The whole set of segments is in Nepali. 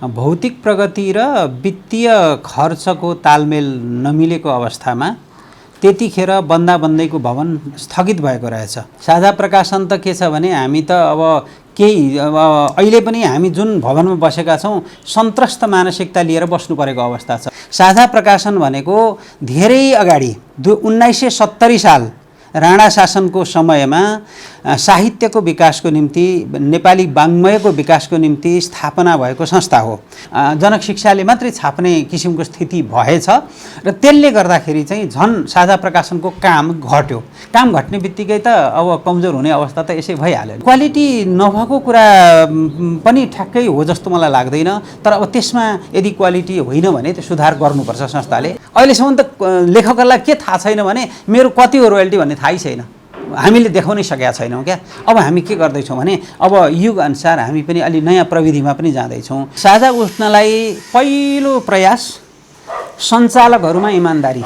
भौतिक प्रगति र वित्तीय खर्चको तालमेल नमिलेको अवस्थामा त्यतिखेर बन्दाबन्दैको भवन स्थगित भएको रहेछ। साझा प्रकाशन त के छ भने हामी त अब केही अहिले पनि हामी जुन भवनमा बसेका छौँ सन्त्रस्त मानसिकता लिएर बस्नु परेको अवस्था छ। साझा प्रकाशन भनेको धेरै अगाडि 1970 साल राणा शासनको समयमा साहित्यको विकासको निम्ति नेपाली वाङ्मयको विकासको निम्ति स्थापना भएको संस्था हो। जनक शिक्षाले मात्रै छाप्ने किसिमको स्थिति भएछ र त्यसले गर्दाखेरि चाहिँ झन् साझा प्रकाशनको काम घट्यो। काम घट्ने बित्तिकै त अब कमजोर हुने अवस्था त यसै भइहाल्यो। क्वालिटी नभएको कुरा पनि ठ्याक्कै हो जस्तो मलाई लाग्दैन, तर अब त्यसमा यदि क्वालिटी होइन भने त्यो सुधार गर्नुपर्छ संस्थाले। अहिलेसम्म त लेखकहरूलाई के थाहा छैन भने मेरो कति हो रोयल्टी भन्ने थाहै छैन, हामीले देखाउनै सकेका छैनौँ क्या। अब हामी के गर्दैछौँ भने अब युग अनुसार हामी पनि अलि नयाँ प्रविधिमा पनि जाँदैछौँ। साझा उठ्नलाई पहिलो प्रयास सञ्चालकहरूमा इमान्दारी।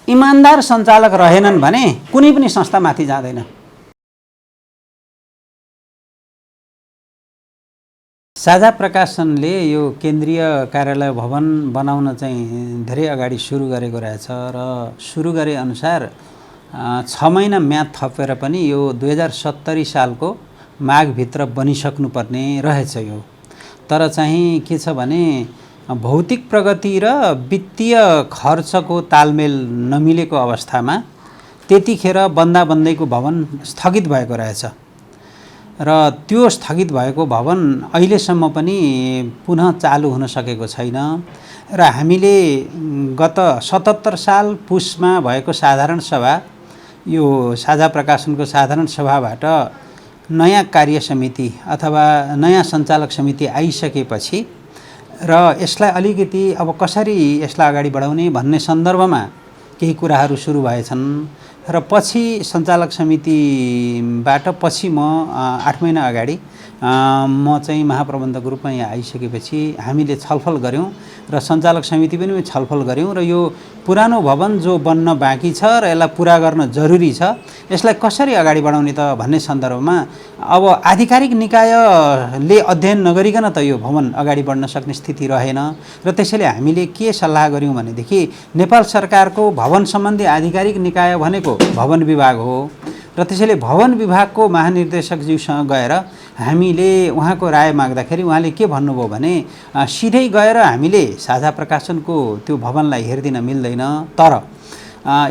इमान्दार सञ्चालक रहेनन् भने कुनै पनि संस्था माथि जाँदैन। साझा प्रकाशनले यो केन्द्रीय कार्यालय भवन बनाउन चाहिँ धेरै अगाडि सुरु गरेको रहेछ र सुरु गरे अनुसार 6 महिना म्याद थपेर पनि यो 2070 सालको माघभित्र बनिसक्नुपर्ने रहेछ यो। तर चाहिँ के छ भने भौतिक प्रगति र वित्तीय खर्चको तालमेल नमिलेको अवस्थामा त्यतिखेर बन्दाबन्दैको भवन स्थगित भएको रहेछ र त्यो स्थगित भएको भवन अहिलेसम्म पनि पुनः चालु हुन सकेको छैन। र हामीले गत 77 साल पुसमा भएको साधारण सभा, यो साझा प्रकाशनको साधारण सभाबाट नयाँ कार्य समिति अथवा नयाँ सञ्चालक समिति आइसकेपछि र यसलाई अलिकति अब कसरी यसलाई अगाडि बढाउने भन्ने सन्दर्भमा केही कुराहरू सुरु भएछन् र पछि सञ्चालक समितिबाट पछि म 8 महिना अगाडि म चाहिँ महाप्रबन्धक रूपमा यहाँ आइसकेपछि हामीले छलफल गऱ्यौँ र सञ्चालक समिति पनि छलफल गऱ्यौँ र यो पुरानो भवन जो बन्न बाँकी छ र यसलाई पुरा गर्न जरुरी छ, यसलाई कसरी अगाडि बढाउने त भन्ने सन्दर्भमा अब आधिकारिक निकायले अध्ययन नगरिकन त यो भवन अगाडि बढ्न सक्ने स्थिति रहेन र त्यसैले हामीले के सल्लाह गऱ्यौँ भनेदेखि नेपाल सरकारको भवन सम्बन्धी आधिकारिक निकाय भनेको भवन विभाग हो र त्यसैले भवन विभागको महानिर्देशकज्यूसँग गएर हामीले उहाँको राय माग्दाखेरि उहाँले के भन्नुभयो भने सिधै गएर हामीले साझा प्रकाशनको त्यो भवनलाई हेर्दिन मिल्दैन, तर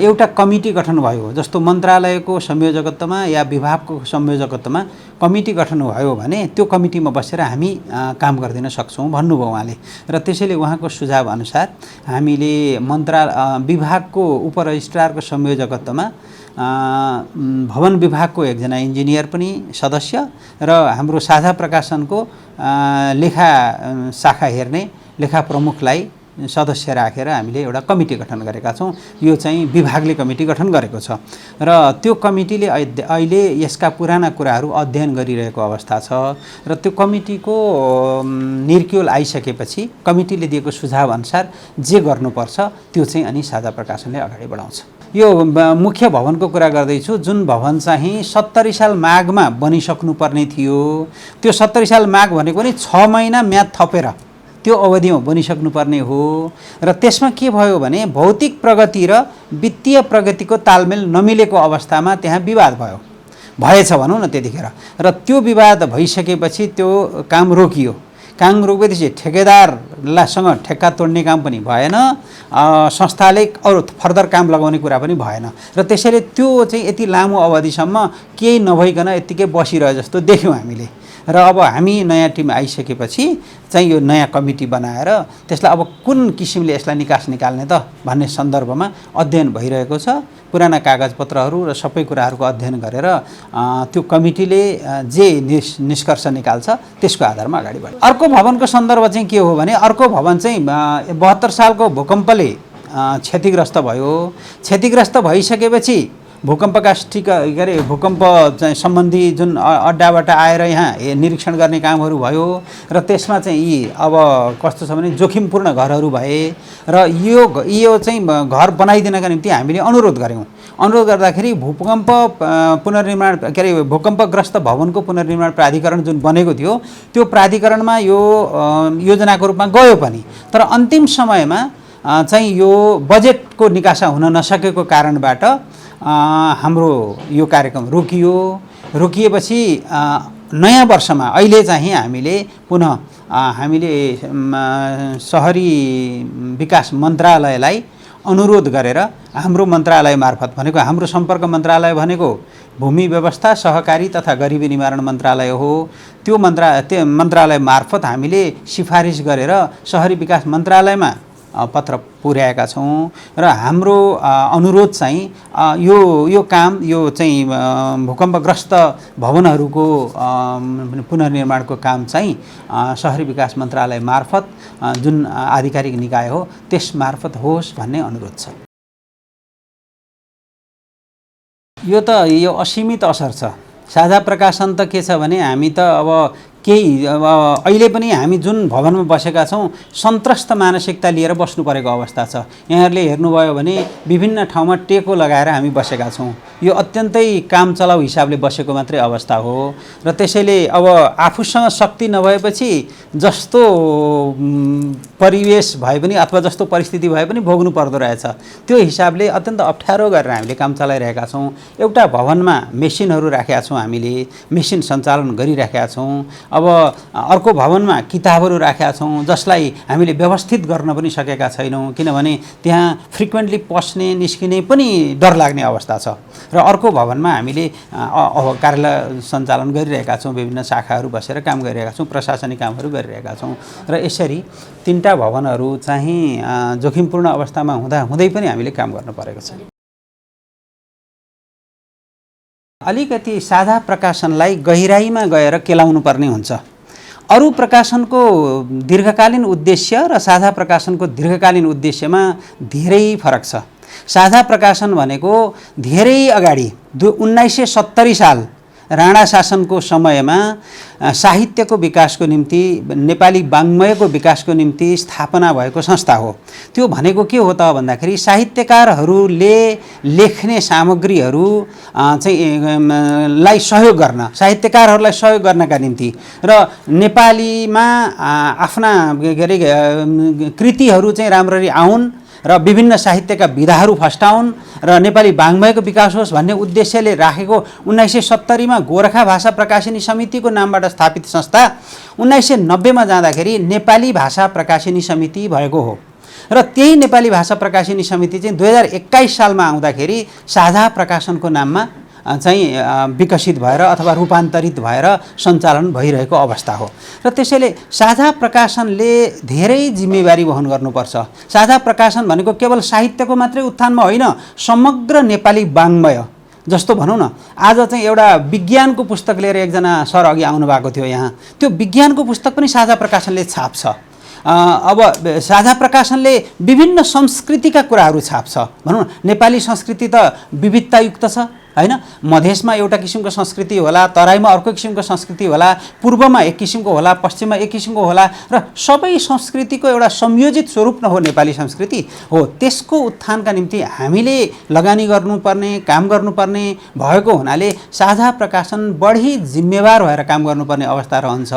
एउटा कमिटी गठन भयो, जस्तो मन्त्रालयको संयोजकत्वमा या विभागको संयोजकत्वमा कमिटी गठन भयो भने त्यो कमिटीमा बसेर हामी काम गरिदिन सक्छौँ भन्नुभयो उहाँले। र त्यसैले उहाँको सुझाव अनुसार हामीले विभागको उपरजिस्ट्रारको संयोजकत्वमा भवन विभागको एकजना इन्जिनियर पनि सदस्य र हाम्रो साझा प्रकाशनको लेखा शाखा हेर्ने लेखा प्रमुखलाई सदस्य राखेर हामीले एउटा कमिटी गठन गरेका छौँ। यो चाहिँ विभागले कमिटी गठन गरेको छ र त्यो कमिटीले अहिले यसका पुराना कुराहरू अध्ययन गरिरहेको अवस्था छ र त्यो कमिटीको निर्क्युल आइसकेपछि कमिटीले दिएको सुझाव अनुसार जे गर्नुपर्छ त्यो चाहिँ अनि साझा प्रकाशनले अगाडि बढाउँछ। यो मुख्य भवनको कुरा गर्दैछु, जुन भवन चाहिँ 70 साल माघमा बनिसक्नुपर्ने थियो, त्यो 70 साल माघ भनेको नि 6 महिना म्याद थपेर त्यो अवधिमा बनिसक्नुपर्ने हो र त्यसमा के भयो भने भौतिक प्रगति र वित्तीय प्रगतिको तालमेल नमिलेको अवस्थामा त्यहाँ विवाद भएछ भनौँ न त्यतिखेर। र त्यो विवाद भइसकेपछि त्यो काम रोकियो। काम रोकेपछि ठेकेदारसँग ठेक्का तोड्ने काम पनि भएन, संस्थाले अरू फर्दर काम लगाउने कुरा पनि भएन र त्यसैले त्यो चाहिँ यति लामो अवधिसम्म केही नभइकन यत्तिकै बसिरहे जस्तो देख्यौँ हामीले। र अब हामी नयाँ टिम आइसकेपछि चाहिँ यो नयाँ कमिटी बनाएर त्यसलाई अब कुन किसिमले यसलाई निकाल्ने त भन्ने सन्दर्भमा अध्ययन भइरहेको छ। पुराना कागजपत्रहरू र सबै कुराहरूको अध्ययन गरेर त्यो कमिटीले जे निष्कर्ष निकाल्छ त्यसको आधारमा अगाडि बढ्छ। अर्को भवनको सन्दर्भ चाहिँ के हो भने अर्को भवन चाहिँ 72 सालको भूकम्पले क्षतिग्रस्त भयो। क्षतिग्रस्त भइसकेपछि भूकम्पका के अरे भूकम्प चाहिँ सम्बन्धी जुन अड्डाबाट आएर यहाँ निरीक्षण गर्ने कामहरू भयो र त्यसमा चाहिँ यी अब कस्तो छ भने जोखिमपूर्ण घरहरू भए र यो चाहिँ घर बनाइदिनका निम्ति हामीले अनुरोध गऱ्यौँ। अनुरोध गर्दाखेरि भूकम्प पुनर्निर्माण के अरे भूकम्पग्रस्त भवनको पुनर्निर्माण प्राधिकरण जुन बनेको थियो त्यो प्राधिकरणमा यो योजनाको रूपमा गयो पनि, तर अन्तिम समयमा चाहिँ यो बजेटको निकासा हुन नसकेको कारणबाट हाम्रो यो कार्यक्रम रोकिएपछि नयाँ वर्षमा अहिले चाहिँ हामीले पुनः हामीले शहरी विकास मन्त्रालयलाई अनुरोध गरेर हाम्रो मन्त्रालय मार्फत भनेको हाम्रो सम्पर्क मन्त्रालय भनेको भूमि व्यवस्था सहकारी तथा गरिबी निवारण मन्त्रालय हो। त्यो मन्त्रालय मार्फत हामीले सिफारिस गरेर शहरी विकास मन्त्रालयमा पत्र पुर्याएका छौँ र हाम्रो अनुरोध चाहिँ यो काम यो चाहिँ भूकम्पग्रस्त भवनहरूको पुनर्निर्माणको काम चाहिँ शहरी विकास मन्त्रालय मार्फत जुन आधिकारिक निकाय हो त्यस मार्फत होस् भन्ने अनुरोध छ। यो असीमित असर छ। साझा प्रकाशन त के छ भने हामी त अब केही अब अहिले पनि हामी जुन भवनमा बसेका छौँ सन्त्रस्त मानसिकता लिएर बस्नु परेको अवस्था छ। यहाँहरूले हेर्नुभयो भने विभिन्न ठाउँमा टेको लगाएर हामी बसेका छौँ। यो अत्यन्तै काम चलाउ हिसाबले बसेको मात्रै अवस्था हो र त्यसैले अब आफूसँग शक्ति नभएपछि जस्तो परिवेश भए पनि अथवा जस्तो परिस्थिति भए पनि भोग्नु पर्दो रहेछ। त्यो हिसाबले अत्यन्त अप्ठ्यारो गरेर हामीले काम चलाइरहेका छौँ। एउटा भवनमा मेसिनहरू राखेका छौँ, हामीले मेसिन सञ्चालन गरिराखेका छौँ। अब अर्को भवनमा किताबहरू राखेका छौँ जसलाई हामीले व्यवस्थित गर्न पनि सकेका छैनौँ, किनभने त्यहाँ फ्रिक्वेन्टली पस्ने निस्किने पनि डर लाग्ने अवस्था छ। र अर्को भवनमा हामीले कार्यालय सञ्चालन गरिरहेका छौँ, विभिन्न शाखाहरू बसेर काम गरिरहेका छौँ, प्रशासनिक कामहरू गरिरहेका छौँ र यसरी तीनटा भवनहरू चाहिँ जोखिमपूर्ण अवस्थामा हुँदै पनि हामीले काम गर्नु परेको छ। अलिकति साझा प्रकाशनलाई गहिराईमा गएर केलाउनु पर्ने हुन्छ। अरू प्रकाशनको दीर्घकालीन उद्देश्य र साझा प्रकाशनको दीर्घकालीन उद्देश्यमा धेरै फरक छ। साझा प्रकाशन भनेको धेरै अगाडि 1970 साल राणा शासनको समयमा साहित्यको विकासको निम्ति नेपाली वाङ्मयको विकासको निम्ति स्थापना भएको संस्था हो। त्यो भनेको के हो त भन्दाखेरि साहित्यकारहरूले लेख्ने सामग्रीहरू चाहिँ लाई सहयोग गर्न, साहित्यकारहरूलाई सहयोग गर्नका निम्ति र नेपालीमा आफ्ना के अरे कृतिहरू चाहिँ राम्ररी आउन् र विभिन्न साहित्यका विधाहरू फस्टाउन् र नेपाली वाङ्मयको विकास होस् भन्ने उद्देश्यले राखेको 1970 मा गोरखा भाषा प्रकाशिनी समितिको नामबाट स्थापित संस्था 1990 मा जाँदाखेरि नेपाली भाषा प्रकाशिनी समिति भएको हो र त्यही नेपाली भाषा प्रकाशिनी समिति चाहिँ 2021 सालमा आउँदाखेरि साझा प्रकाशनको नाममा चाहिँ विकसित भएर अथवा रूपान्तरित भएर सञ्चालन भइरहेको अवस्था हो र त्यसैले साझा प्रकाशनले धेरै जिम्मेवारी वहन गर्नुपर्छ। साझा प्रकाशन भनेको केवल साहित्यको मात्रै उत्थानमा होइन, समग्र नेपाली वाङ्मय जस्तो भनौँ न। आज चाहिँ एउटा विज्ञानको पुस्तक लिएर एकजना सर अघि आउनु भएको थियो यहाँ, त्यो विज्ञानको पुस्तक पनि साझा प्रकाशनले छाप्छ। अब साझा प्रकाशनले विभिन्न संस्कृतिका कुराहरू छाप्छ। भनौँ न, नेपाली संस्कृति त विविधतायुक्त छ हैन। मधेसमा एउटा किसिमको संस्कृति होला, तराईमा अर्को किसिमको संस्कृति होला, पूर्वमा एक किसिमको होला, पश्चिममा एक किसिमको होला र सबै संस्कृतिको एउटा संयोजित स्वरूप न हो नेपाली संस्कृति हो। त्यसको उत्थानका निम्ति हामीले लगानी गर्नुपर्ने, काम गर्नुपर्ने भएको हुनाले साझा प्रकाशन बढी जिम्मेवार भएर काम गर्नुपर्ने अवस्था रहन्छ।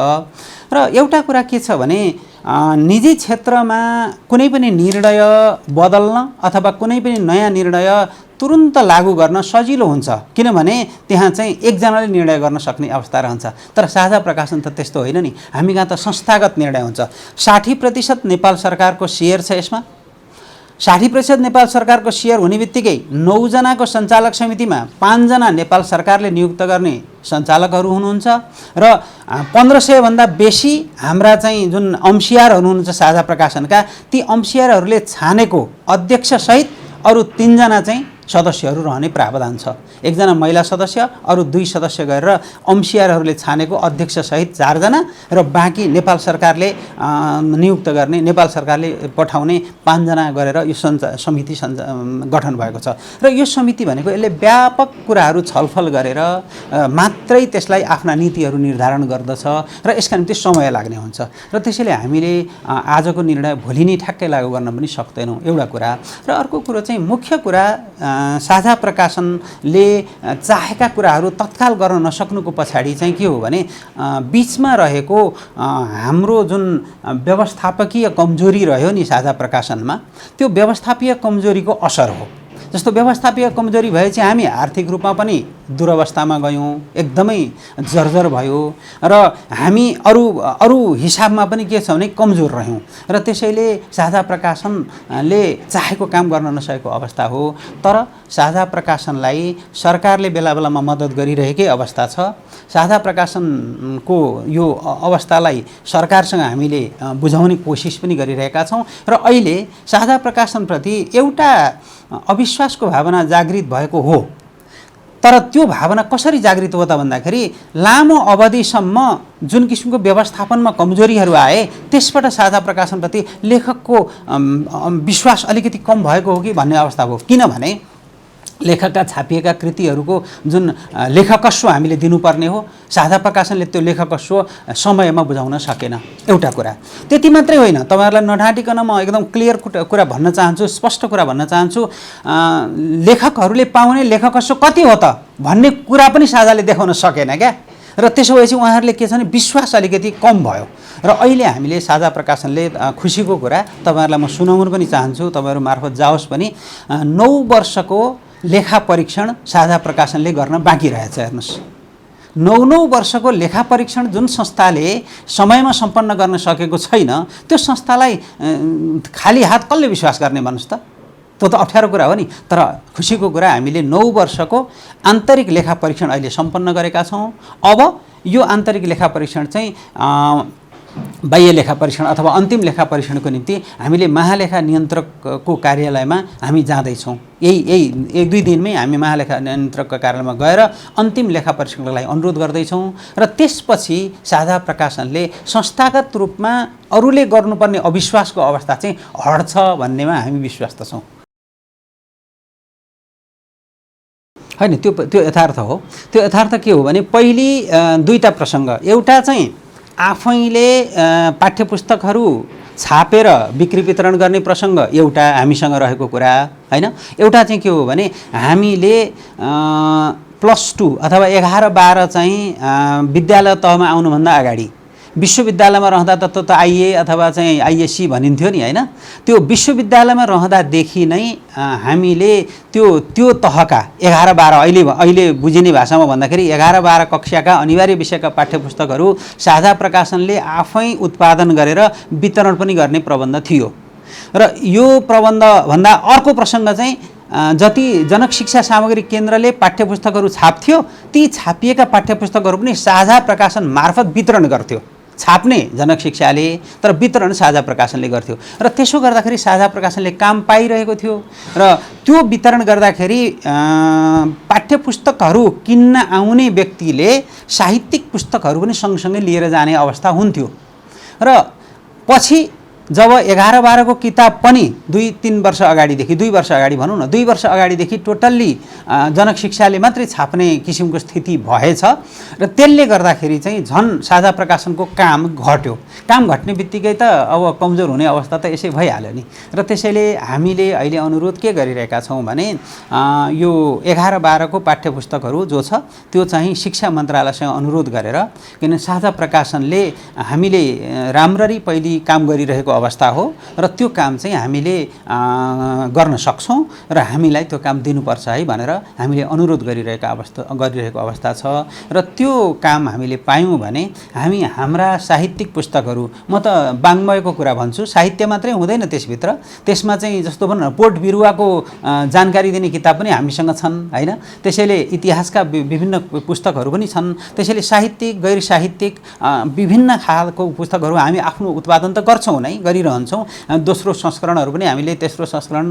र एउटा कुरा के छ भने निजी क्षेत्रमा कुनै पनि निर्णय बदल्न अथवा कुनै पनि नयाँ निर्णय तुरुन्त लागू गर्न सजिलो हुन्छ, किनभने त्यहाँ चाहिँ एकजनाले निर्णय गर्न सक्ने अवस्था रहन्छ। तर साझा प्रकाशन त त्यस्तो होइन नि। हामी कहाँ त संस्थागत निर्णय हुन्छ। 60% नेपाल सरकारको सेयर छ यसमा। 60% नेपाल सरकारको सेयर हुने बित्तिकै 9 जनाको सञ्चालक समितिमा 5 जना नेपाल सरकारले नियुक्त गर्ने सञ्चालकहरू हुनुहुन्छ र 1500 भन्दा बेसी हाम्रा चाहिँ जुन अंशियारहरू हुनुहुन्छ साझा प्रकाशनका, ती अंशियारहरूले छानेको अध्यक्ष सहित अरू 3 जना चाहिँ सदस्यहरू रहने प्रावधान छ। एकजना महिला सदस्य, अरू 2 सदस्य गरेर अम्सिआरहरूले छानेको अध्यक्षसहित 4 जना र बाँकी नेपाल सरकारले नियुक्त गर्ने, नेपाल सरकारले पठाउने 5 जना गरेर यो समिति गठन भएको छ। र यो समिति भनेको यसले व्यापक कुराहरू छलफल गरेर मात्रै त्यसलाई आफ्ना नीतिहरू निर्धारण गर्दछ र यसका निम्ति समय लाग्ने हुन्छ। र त्यसैले हामीले आजको निर्णय भोलि नै ठ्याक्कै लागू गर्न पनि सक्दैनौँ, एउटा कुरा। र अर्को कुरो चाहिँ मुख्य कुरा, साझा प्रकाशनले चाहेका कुराहरू तत्काल गर्न नसक्नुको पछाडि चाहिँ के हो भने बीचमा रहेको हाम्रो जुन व्यवस्थापकीय कमजोरी रह्यो नि साझा प्रकाशनमा, त्यो व्यवस्थापकीय कमजोरीको असर हो। जस्तो व्यवस्थापकीय कमजोरी भए चाहिँ हामी आर्थिक रूपमा पनि दुरवस्थामा गयौँ, एकदमै जर्जर भयो र हामी अरू हिसाबमा पनि के छ भने कमजोर रह्यौँ। र त्यसैले साझा प्रकाशनले चाहेको काम गर्न नसकेको अवस्था हो। तर साझा प्रकाशनलाई सरकारले बेला बेलामा मद्दत गरिरहेकै अवस्था छ। साझा प्रकाशनको यो अवस्थालाई सरकारसँग हामीले बुझाउने कोसिस पनि गरिरहेका छौँ। र अहिले साझा प्रकाशनप्रति एउटा अविश्वासको भावना जागृत भएको हो। तर त्यो भावना कसरी जागृत हो त भन्दाखेरि लामो अवधिसम्म जुन किसिमको व्यवस्थापनमा कमजोरीहरू आए त्यसबाट साझा प्रकाशनप्रति लेखकको विश्वास अलिकति कम भएको हो कि भन्ने अवस्था हो। किनभने लेखकका छापिएका कृतिहरूको जुन लेखकस्व हामीले दिनुपर्ने हो, साझा प्रकाशनले त्यो लेखकस्व समयमा बुझाउन सकेन, एउटा कुरा। त्यति मात्रै होइन, तपाईँहरूलाई नढाँटिकन म एकदम क्लियर कुरा भन्न चाहन्छु, स्पष्ट कुरा भन्न चाहन्छु। लेखकहरूले पाउने लेखकस्व कति हो त भन्ने कुरा पनि साझाले देखाउन सकेन क्या। र त्यसो भएपछि उहाँहरूले के छ भने विश्वास अलिकति कम भयो। र अहिले हामीले साझा प्रकाशनले खुसीको कुरा तपाईँहरूलाई म सुनाउन पनि चाहन्छु, तपाईँहरू मार्फत जाओस् पनि। 9 वर्षको लेखा परीक्षण साझा प्रकाशनले गर्न बाँकी रहेछ। हेर्नुहोस्, 9 वर्षको लेखा परीक्षण जुन संस्थाले समयमा सम्पन्न गर्न सकेको छैन, त्यो संस्थालाई खाली हात कसले विश्वास गर्ने भन्नुहोस् त? त्यो त अप्ठ्यारो कुरा हो नि। तर खुसीको कुरा, हामीले 9 वर्षको आन्तरिक लेखा परीक्षण अहिले सम्पन्न गरेका छौँ। अब यो आन्तरिक लेखा परीक्षण चाहिँ बाह्य लेखा परीक्षण अथवा अन्तिम लेखा परीक्षणको निम्ति हामीले महालेखा नियन्त्रकको कार्यालयमा हामी जाँदैछौँ। यही 1-2 दिनमै हामी महालेखा नियन्त्रकको कार्यालयमा गएर अन्तिम लेखा परीक्षणको लागि अनुरोध गर्दैछौँ। र त्यसपछि साझा प्रकाशनले संस्थागत रूपमा अरूले गर्नुपर्ने अविश्वासको अवस्था चाहिँ हट्छ भन्नेमा हामी विश्वस्त छौँ। होइन, त्यो यथार्थ हो। त्यो यथार्थ के हो भने पहिली 2टा प्रसङ्ग, एउटा चाहिँ आफैले पाठ्यपुस्तकहरू छापेर बिक्री वितरण गर्ने प्रसङ्ग, एउटा हामीसँग रहेको कुरा होइन। एउटा चाहिँ के हो भने हामीले +2 अथवा 11-12 चाहिँ विद्यालय तहमा आउनुभन्दा अगाडि विश्वविद्यालयमा रहँदा त आइए अथवा चाहिँ आइएससी भनिन्थ्यो नि होइन। त्यो विश्वविद्यालयमा रहँदादेखि नै हामीले त्यो तहका 11-12 अहिले बुझिने भाषामा भन्दाखेरि 11-12 कक्षाका अनिवार्य विषयका पाठ्यपुस्तकहरू साझा प्रकाशनले आफै उत्पादन गरेर वितरण पनि गर्ने प्रबन्ध थियो। र यो प्रबन्धभन्दा अर्को प्रसङ्ग चाहिँ जति जनक शिक्षा सामग्री केन्द्रले पाठ्यपुस्तकहरू छाप्थ्यो, ती छापिएका पाठ्यपुस्तकहरू पनि साझा प्रकाशन मार्फत वितरण गर्थ्यो। छाप्ने जनक शिक्षाले, तर वितरण साझा प्रकाशनले गर्थ्यो। र त्यसो गर्दाखेरि साझा प्रकाशनले काम पाइरहेको थियो। र त्यो वितरण गर्दाखेरि पाठ्यपुस्तकहरू किन्न आउने व्यक्तिले साहित्यिक पुस्तकहरू पनि सँगसँगै लिएर जाने अवस्था हुन्थ्यो। र पछि जब 11-12 को किताब पनि 2-3 वर्ष अगाडिदेखि, 2 वर्ष अगाडि भनौँ न, 2 वर्ष अगाडिदेखि टोटल्ली जनक शिक्षाले मात्रै छाप्ने किसिमको स्थिति भएछ। र त्यसले गर्दाखेरि चाहिँ झन् साझा प्रकाशनको काम घट्यो। काम घट्ने बित्तिकै त अब कमजोर हुने अवस्था त यसै भइहाल्यो नि। र त्यसैले हामीले अहिले अनुरोध के गरिरहेका छौँ भने यो 11-12 को पाठ्यपुस्तकहरू जो छ त्यो चाहिँ शिक्षा मन्त्रालयसँग अनुरोध गरेर, किन साझा प्रकाशनले हामीले राम्ररी पहिली काम गरिरहेको अवस्था हो र त्यो काम चाहिँ हामीले गर्न सक्छौँ र हामीलाई त्यो काम दिनुपर्छ है भनेर हामीले अनुरोध गरिरहेको अवस्था छ। र त्यो काम हामीले पायौँ भने हामी हाम्रा साहित्यिक पुस्तकहरू, म त वाङ्मयको कुरा भन्छु, साहित्य मात्रै हुँदैन त्यसभित्र, त्यसमा चाहिँ जस्तो भनौँ न बोट बिरुवाको जानकारी दिने किताब पनि हामीसँग छन् होइन। त्यसैले इतिहासका विभिन्न पुस्तकहरू पनि छन्। त्यसैले साहित्यिक गैर साहित्यिक विभिन्न खालको पुस्तकहरू हामी आफ्नो उत्पादन त गर्छौँ नै, गरिरहन्छौँ। दोस्रो संस्करणहरू पनि हामीले तेस्रो संस्करण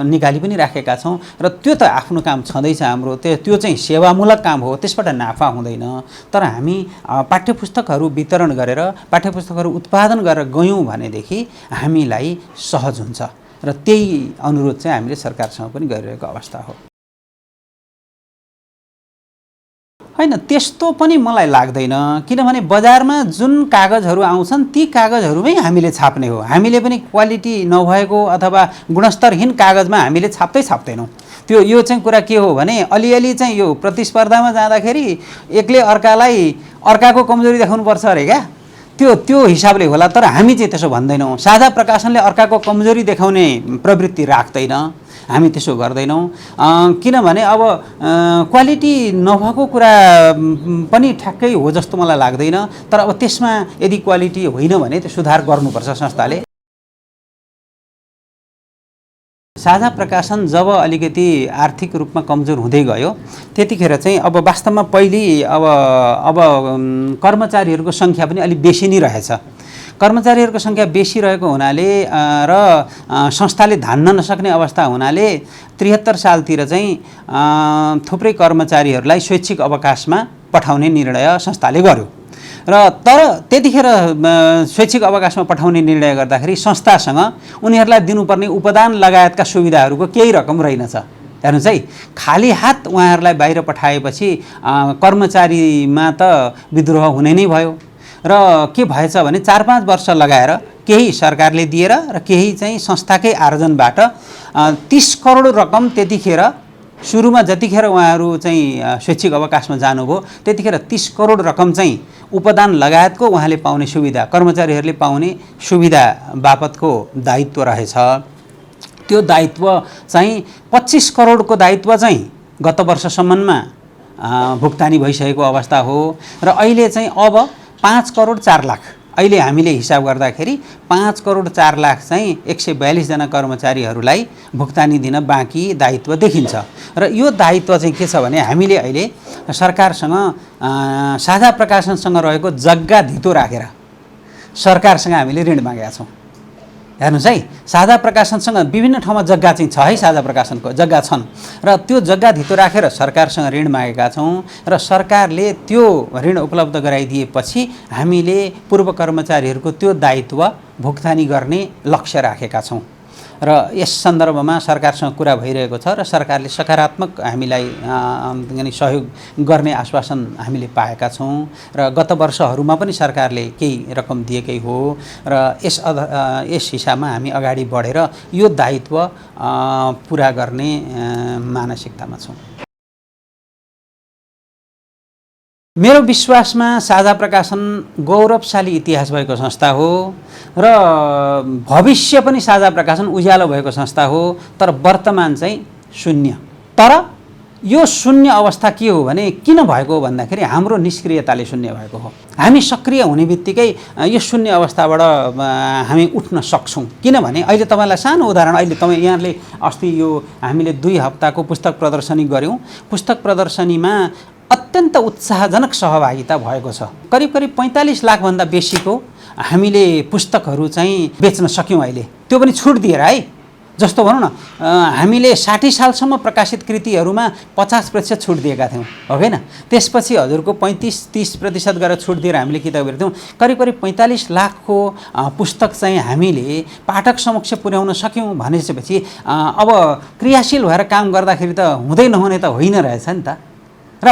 निकाली पनि राखेका छौँ र त्यो त आफ्नो काम छँदैछ हाम्रो, त्यो चाहिँ सेवामूलक काम हो, त्यसबाट नाफा हुँदैन। तर हामी पाठ्यपुस्तकहरू वितरण गरेर पाठ्यपुस्तकहरू उत्पादन गरेर गयौँ भनेदेखि हामीलाई सहज हुन्छ र त्यही अनुरोध चाहिँ हामीले सरकारसँग पनि गरिरहेको अवस्था हो। हैन, त्यस्तो पनि मलाई लाग्दैन, किनभने बजारमा जुन कागजहरू आउँछन् ती कागजहरूमै हामीले छाप्ने हो। हामीले पनि क्वालिटी नभएको अथवा गुणस्तरहीन कागजमा हामीले छाप्दैनौँ। यो चाहिँ कुरा के हो भने अलिअलि चाहिँ यो प्रतिस्पर्धामा जाँदाखेरि एकले अर्काको कमजोरी देखाउनुपर्छ अरे क्या, त्यो हिसाबले होला। तर हामी चाहिँ त्यसो भन्दैनौँ। साझा प्रकाशनले अर्काको कमजोरी देखाउने प्रवृत्ति राख्दैन, हामी त्यसो गर्दैनौँ। किनभने अब क्वालिटी नभएको कुरा पनि ठ्याक्कै हो जस्तो मलाई लाग्दैन। तर अब त्यसमा यदि क्वालिटी होइन भने त्यो सुधार गर्नुपर्छ संस्थाले। साझा प्रकाशन जब अलिकति आर्थिक रूपमा कमजोर हुँदै गयो त्यतिखेर चाहिँ अब वास्तवमा पहिले अब कर्मचारीहरूको सङ्ख्या पनि अलिक बेसी नै रहेछ। कर्मचारीहरूको सङ्ख्या बेसी रहेको हुनाले र संस्थाले धान्न नसक्ने अवस्था हुनाले 73 सालतिर चाहिँ थुप्रै कर्मचारीहरूलाई स्वैच्छिक अवकाशमा पठाउने निर्णय संस्थाले गर्यो र तर त्यतिखेर स्वैच्छिक अवकाशमा पठाउने निर्णय गर्दाखेरि संस्थासँग उनीहरूलाई दिनुपर्ने उपदान लगायतका सुविधाहरूको केही रकम रहेनछ। हेर्नुहोस् है, खाली हात उहाँहरूलाई बाहिर पठाएपछि कर्मचारीमा त विद्रोह हुने नै भयो र के भएछ भने 4-5 वर्ष लगाएर केही सरकारले दिएर र केही चाहिँ संस्थाकै आर्जनबाट 30 करोड रकम त्यतिखेर सुरुमा जतिखेर उहाँहरू चाहिँ स्वैच्छिक अवकाशमा जानुभयो त्यतिखेर 30 करोड रकम चाहिँ उपदान लगायतको उहाँले पाउने सुविधा, कर्मचारीहरूले पाउने सुविधा बापतको दायित्व रहेछ। त्यो दायित्व चाहिँ 25 करोडको दायित्व चाहिँ गत वर्षसम्ममा भुक्तानी भइसकेको अवस्था हो र अहिले चाहिँ अब 5 करोड 4 लाख, अहिले हामीले हिसाब गर्दाखेरि 5 करोड 4 लाख चाहिँ 142 जना कर्मचारीहरूलाई भुक्तानी दिन बाँकी दायित्व देखिन्छ। र यो दायित्व चाहिँ के छ भने हामीले अहिले सरकारसँग साझा प्रकाशनसँग रहेको जग्गा धितो राखेर सरकारसँग हामीले ऋण मागेका छौँ। हेर्नुहोस् है, साझा प्रकाशनसँग विभिन्न ठाउँमा जग्गा चाहिँ छ है, साझा प्रकाशनको जग्गा छन् र त्यो जग्गा धितो राखेर सरकारसँग ऋण मागेका छौँ र सरकारले त्यो ऋण उपलब्ध गराइदिएपछि हामीले पूर्व कर्मचारीहरूको त्यो दायित्व भुक्तानी गर्ने लक्ष्य राखेका छौँ र यस सन्दर्भमा सरकारसँग कुरा भइरहेको छ र सरकारले सकारात्मक हामीलाई सहयोग गर्ने आश्वासन हामीले पाएका छौँ र गत वर्षहरूमा पनि सरकारले केही रकम दिएकै हो र यस हिसाबमा हामी अगाडि बढेर यो दायित्व पुरा गर्ने मानसिकतामा छौँ। मेरो विश्वासमा साझा प्रकाशन गौरवशाली इतिहास भएको संस्था हो र भविष्य पनि साझा प्रकाशन उज्यालो भएको संस्था हो, तर वर्तमान चाहिँ शून्य। तर यो शून्य अवस्था के हो भने किन भएको भन्दाखेरि हाम्रो निष्क्रियताले शून्य भएको हो। हामी सक्रिय हुने बित्तिकै यो शून्य अवस्थाबाट हामी उठ्न सक्छौँ। किनभने अहिले तपाईँलाई सानो उदाहरण, अहिले यहाँले अस्ति यो हामीले 2 हप्ताको पुस्तक प्रदर्शनी गऱ्यौँ। पुस्तक प्रदर्शनीमा अत्यन्त उत्साहजनक सहभागिता भएको छ। करिब 45 लाखभन्दा बेसीको हामीले पुस्तकहरू चाहिँ बेच्न सक्यौँ अहिले, त्यो पनि छुट दिएर है। जस्तो भनौँ न, हामीले 60 सालसम्म प्रकाशित कृतिहरूमा 50% छुट दिएका थियौँ, हो होइन? त्यसपछि हजुरको 35-30% गरेर छुट दिएर हामीले किताबहरू थियौँ। करिब 45 लाखको पुस्तक चाहिँ हामीले पाठक समक्ष पुर्याउन सक्यौँ भनेपछि अब क्रियाशील भएर काम गर्दाखेरि त हुँदै नहुने त होइन रहेछ नि त। र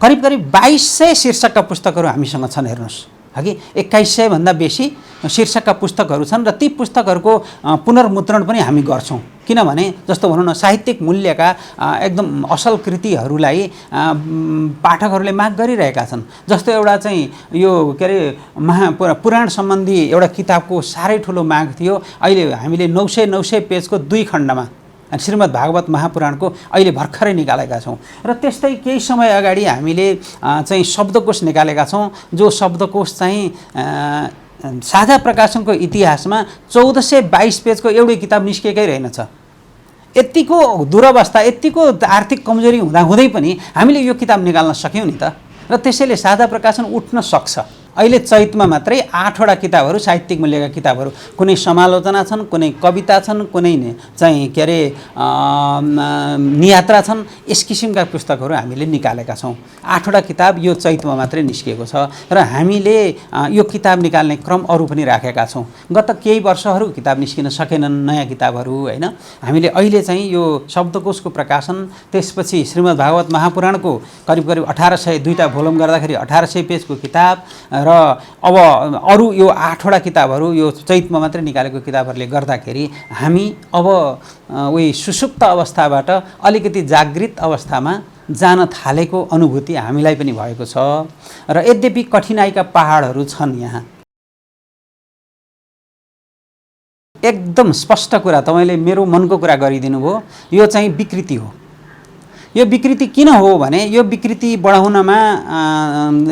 करिब 2200 शीर्षकका पुस्तकहरू हामीसँग छन्। हेर्नुहोस् हगि 2100 भन्दा बेसी शीर्षकका पुस्तकहरू छन् र ती पुस्तकहरूको पुनर्मुद्रण पनि हामी गर्छौँ। किनभने जस्तो भनौँ न, साहित्यिक मूल्यका एकदम असल कृतिहरूलाई पाठकहरूले माग गरिरहेका छन्। जस्तो एउटा चाहिँ यो के अरे पुराण सम्बन्धी एउटा किताबको साह्रै ठुलो माग थियो। अहिले हामीले 900 पेजको 2 खण्डमा श्रीमद् भागवत महापुराणको अहिले भर्खरै निकालेका छौँ। र त्यस्तै केही समय अगाडि हामीले चाहिँ शब्दकोश निकालेका छौँ, जो शब्दकोश चाहिँ साझा प्रकाशनको इतिहासमा 1422 पेजको एउटै किताब निस्केकै रहेनछ। यतिको दुरवस्था, यतिको आर्थिक कमजोरी हुँदाहुँदै पनि हामीले यो किताब निकाल्न सक्यौँ नि त। र त्यसैले साझा प्रकाशन उठ्न सक्छ। अहिले चैतमा मात्रै 8वटा किताबहरू साहित्यिक मूल्यका किताबहरू, कुनै समालोचना छन्, कुनै कविता छन्, कुनै चाहिँ के अरे नियात्रा छन्, यस किसिमका पुस्तकहरू हामीले निकालेका छौँ। 8वटा किताब यो चैतमा मात्रै निस्किएको छ र हामीले यो किताब निकाल्ने क्रम अरू पनि राखेका छौँ। गत केही वर्षहरू किताब निस्किन सकेनन्, नयाँ किताबहरू होइन। हामीले अहिले चाहिँ यो शब्दकोशको प्रकाशन, त्यसपछि श्रीमद् भागवत महापुराणको करिब 1800 दुईटा भोल्युम गर्दाखेरि 1800 पेजको किताब र अब अरू यो 8वटा किताबहरू यो चैतमा मात्रै निकालेको किताबहरूले गर्दाखेरि हामी अब उही सुसुप्त अवस्थाबाट अलिकति जागृत अवस्थामा जान थालेको अनुभूति हामीलाई पनि भएको छ। र यद्यपि कठिनाइका पहाडहरू छन् यहाँ। एकदम स्पष्ट कुरा तपाईँले मेरो मनको कुरा गरिदिनु भयो। यो चाहिँ विकृति हो। यो विकृति किन हो भने यो विकृति बढाउनमा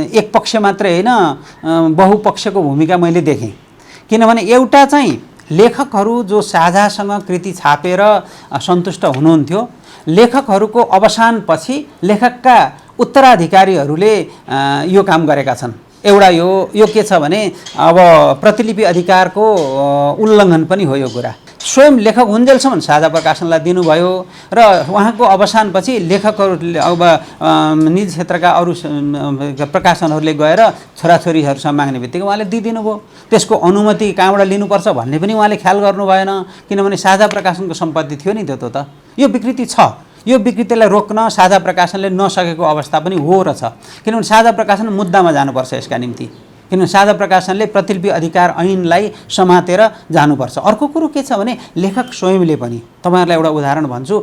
एक पक्ष मात्रै होइन, बहुपक्षको भूमिका मैले देखेँ। किनभने एउटा चाहिँ लेखकहरू जो साझासँग कृति छापेर सन्तुष्ट हुनुहुन्थ्यो, लेखकहरूको अवसानपछि लेखकका उत्तराधिकारीहरूले यो काम गरेका छन्। एउटा यो के छ भने अब प्रतिलिपि अधिकारको उल्लङ्घन पनि हो यो कुरा। स्वयं लेखक हुन्जेलसम्म साझा प्रकाशनलाई दिनुभयो र उहाँको अवसानपछि लेखकहरूले अब निजी क्षेत्रका अरू प्रकाशनहरूले गएर छोराछोरीहरूसँग माग्ने बित्तिकै उहाँले दिइदिनु भयो। त्यसको अनुमति कहाँबाट लिनुपर्छ भन्ने पनि उहाँले ख्याल गर्नु भएन, किनभने साझा प्रकाशनको सम्पत्ति थियो नि त्यो त। यो विकृति छ। यो विकृतिलाई रोक्न साझा प्रकाशनले नसकेको अवस्था पनि हो र छ। किनभने साझा प्रकाशन मुद्दामा जानुपर्छ यसका निम्ति, किनभने साझा प्रकाशनले प्रतिलिपि अधिकार ऐनलाई समातेर जानुपर्छ। अर्को कुरो के छ भने लेखक स्वयंले पनि, तपाईँहरूलाई एउटा उदाहरण भन्छु,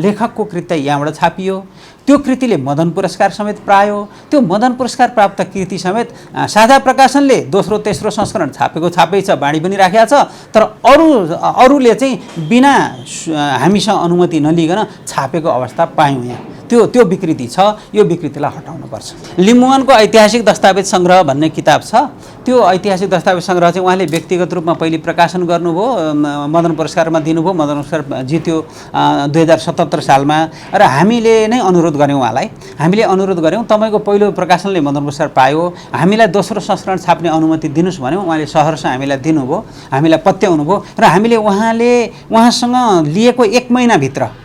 लेखकको कृति यहाँबाट छापियो, त्यो कृतिले मदन पुरस्कार समेत पायो। त्यो मदन पुरस्कार प्राप्त कृति समेत साझा प्रकाशनले दोस्रो तेस्रो संस्करण छापेको छापै छ, बाँडी पनि राखेको छ, तर अरूले चाहिँ बिना हामीसँग अनुमति नलिकन छापेको अवस्था पायौँ यहाँ। त्यो विकृति छ। यो विकृतिलाई हटाउनुपर्छ। लिम्बुवानको ऐतिहासिक दस्तावेज सङ्ग्रह भन्ने किताब छ। त्यो ऐतिहासिक दस्तावेज सङ्ग्रह चाहिँ उहाँले व्यक्तिगत रूपमा पहिले प्रकाशन गर्नुभयो, मदन पुरस्कारमा दिनुभयो, मदन पुरस्कार जित्यो 2077 सालमा। र हामीले नै अनुरोध गऱ्यौँ उहाँलाई, हामीले अनुरोध गऱ्यौँ तपाईँको पहिलो प्रकाशनले मदन पुरस्कार पायो, हामीलाई दोस्रो संस्करण छाप्ने अनुमति दिनुहोस् भन्यौँ। उहाँले सहर्ष हामीलाई दिनुभयो, हामीलाई पत्याउनु भयो र हामीले उहाँसँग लिएको 1 महिनाभित्र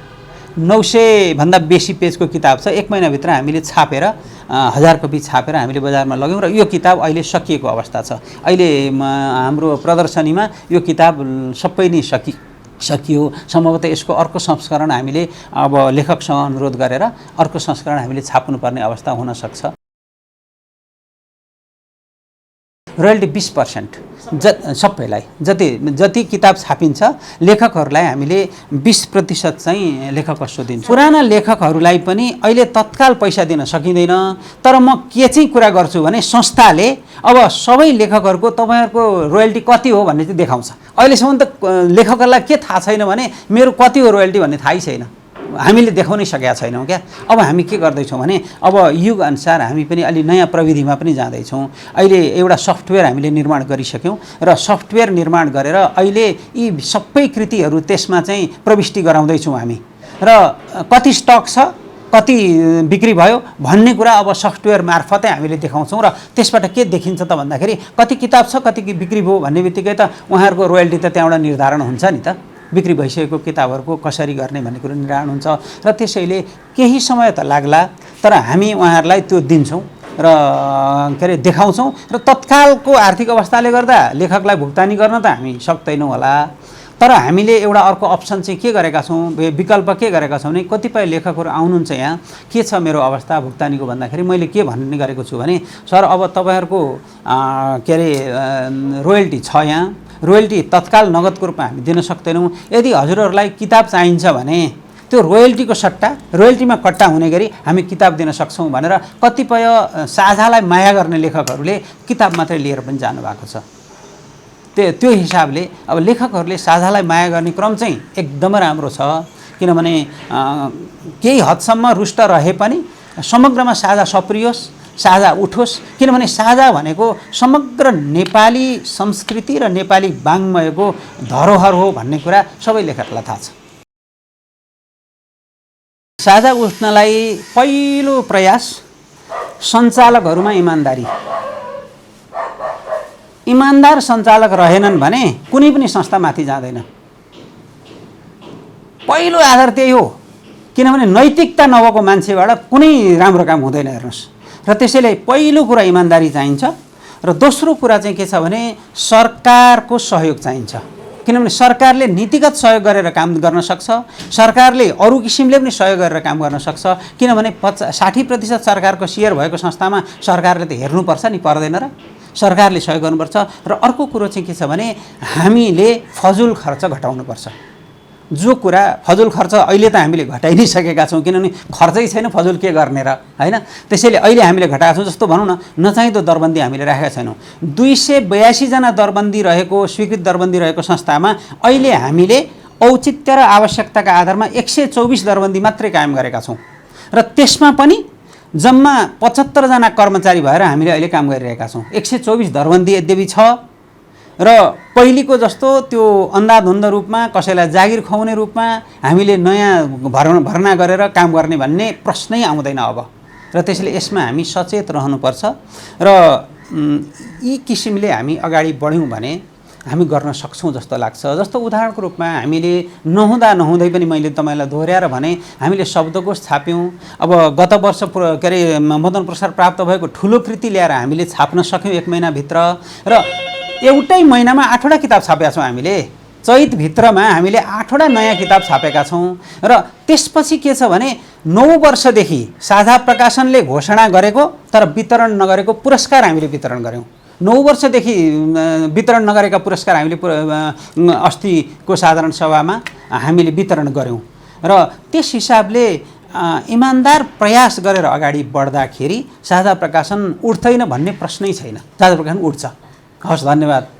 900 भन्दा बेसी पेजको किताब छ। 1 महिनाभित्र हामीले छापेर 1000 कपी छापेर हामीले बजारमा लग्यौँ र यो किताब अहिले सकिएको अवस्था छ। अहिले हाम्रो प्रदर्शनीमा यो किताब सबै नै सकियो। सम्भवतः यसको अर्को संस्करण हामीले अब लेखकसँग अनुरोध गरेर अर्को संस्करण हामीले छाप्नुपर्ने अवस्था हुन सक्छ। रोयल्टी 20% सबैलाई जति किताब छापिन्छ लेखकहरूलाई हामीले 20% चाहिँ लेखक वस्तु दिन्छौँ। पुराना लेखकहरूलाई पनि अहिले तत्काल पैसा दिन सकिँदैन। तर म के चाहिँ कुरा गर्छु भने संस्थाले अब सबै लेखकहरूको तपाईँहरूको रोयल्टी कति हो भन्ने चाहिँ देखाउँछ। अहिलेसम्म त लेखकहरूलाई के थाहा छैन भने मेरो कति हो रोयल्टी भन्ने थाहै छैन, हामीले देखाउनै सकेका छैनौँ क्या। अब हामी के गर्दैछौँ भने अब युग अनुसार हामी पनि अलि नयाँ प्रविधिमा पनि जाँदैछौँ। अहिले एउटा सफ्टवेयर हामीले निर्माण गरिसक्यौँ र सफ्टवेयर निर्माण गरेर अहिले यी सबै कृतिहरू त्यसमा चाहिँ प्रविष्टि गराउँदैछौँ हामी। र कति स्टक छ, कति बिक्री भयो भन्ने कुरा अब सफ्टवेयर मार्फतै हामीले देखाउँछौँ र त्यसबाट के देखिन्छ त भन्दाखेरि कति किताब छ, कति बिक्री भयो भन्ने बित्तिकै त उहाँहरूको रोयल्टी त त्यहाँबाट निर्धारण हुन्छ नि त। बिक्री भइसकेको किताबहरूको कसरी गर्ने भन्ने कुरो निर्धारण हुन्छ र त्यसैले केही समय त लाग्ला, तर हामी उहाँहरूलाई त्यो दिन्छौँ र के अरे देखाउँछौँ र तत्कालको आर्थिक अवस्थाले गर्दा लेखकलाई भुक्तानी गर्न त हामी सक्दैनौँ होला। तर हामीले एउटा अर्को अप्सन चाहिँ के गरेका छौँ, विकल्प के गरेका छौँ भने कतिपय लेखकहरू आउनुहुन्छ यहाँ, के छ मेरो अवस्था भुक्तानीको भन्दाखेरि मैले के भन्ने गरेको छु भने सर अब तपाईँहरूको के अरे रोयल्टी छ, यहाँ रोयल्टी तत्काल नगदको रूपमा हामी दिन सक्दैनौँ। यदि हजुरहरूलाई किताब चाहिन्छ भने त्यो रोयल्टीको सट्टा रोयल्टीमा कट्टा हुने गरी हामी किताब दिन सक्छौँ भनेर कतिपय साझालाई माया गर्ने लेखकहरूले किताब मात्रै लिएर पनि जानुभएको छ। त्यो हिसाबले अब लेखकहरूले साझालाई माया गर्ने क्रम चाहिँ एकदमै राम्रो छ। किनभने केही हदसम्म रुष्ट रहे पनि समग्रमा साझा सप्रियोस्, साझा उठोस्। किनभने साझा भनेको समग्र नेपाली संस्कृति र नेपाली वाङ्मयको धरोहर हो भन्ने कुरा सबै लेखकलाई थाहा छ। साझा उठ्नलाई पहिलो प्रयास सञ्चालकहरूमा इमान्दारी, इमान्दार सञ्चालक रहेनन् भने कुनै पनि संस्था माथि जाँदैन। पहिलो आधार त्यही हो, किनभने नैतिकता नभएको मान्छेबाट कुनै राम्रो काम हुँदैन हेर्नुहोस्। र त्यसैले पहिलो कुरा इमान्दारी चाहिन्छ र दोस्रो कुरा चाहिँ के छ भने सरकारको सहयोग चाहिन्छ। किनभने सरकारले नीतिगत सहयोग गरेर काम गर्न सक्छ, सरकारले अरू किसिमले पनि सहयोग गरेर काम गर्न सक्छ। किनभने 60% सरकारको सेयर भएको संस्थामा सरकारले त हेर्नुपर्छ नि, पर्दैन र? सरकारले सहयोग गर्नुपर्छ। र अर्को कुरो चाहिँ के छ भने हामीले फजुल खर्च घटाउनुपर्छ। जो कुरा फजुल खर्च अहिले त हामीले घटाइ नै सकेका छौँ, किनभने खर्चै छैन, फजुल के गर्ने र, होइन? त्यसैले अहिले हामीले घटाएका छौँ। जस्तो भनौँ न, नचाहिँदो दरबन्दी हामीले राखेका छैनौँ। 282 जना दरबन्दी रहेको, स्वीकृत दरबन्दी रहेको संस्थामा अहिले हामीले औचित्य र आवश्यकताका आधारमा 124 दरबन्दी मात्रै कायम गरेका छौँ। र त्यसमा पनि जम्मा 75 जना कर्मचारी भएर हामीले अहिले काम गरिरहेका छौँ। 124 दरबन्दी यद्यपि छ र पहिलेको जस्तो त्यो अन्धाधुन्ध रूपमा कसैलाई जागिर खुवाउने रूपमा हामीले नयाँ भर्ना गरेर काम गर्ने भन्ने प्रश्नै आउँदैन अब। र त्यसैले यसमा हामी सचेत रहनुपर्छ र यी किसिमले हामी अगाडि बढ्यौँ भने हामी गर्न सक्छौँ जस्तो लाग्छ। जस्तो उदाहरणको रूपमा हामीले नहुँदै पनि मैले तपाईँलाई दोहोऱ्याएर भने हामीले शब्दकोश छाप्यौँ। अब गत वर्ष के अरे मदन पुरस्कार प्राप्त भएको ठुलो कृति ल्याएर हामीले छाप्न सक्यौँ 1 महिनाभित्र। र एउटै महिनामा 8वटा किताब छापेका छौँ हामीले। चैतभित्रमा हामीले 8वटा नयाँ किताब छापेका छौँ। र त्यसपछि के छ भने 9 वर्षदेखि साझा प्रकाशनले घोषणा गरेको तर वितरण नगरेको पुरस्कार हामीले वितरण गऱ्यौँ। 9 वर्षदेखि वितरण नगरेका पुरस्कार हामीले अस्तिको साधारण सभामा हामीले वितरण गऱ्यौँ। र त्यस हिसाबले इमान्दार प्रयास गरेर अगाडि बढ्दाखेरि साझा प्रकाशन उठ्दैन भन्ने प्रश्नै छैन। साझा प्रकाशन उठ्छ। हवस्, धन्यवाद।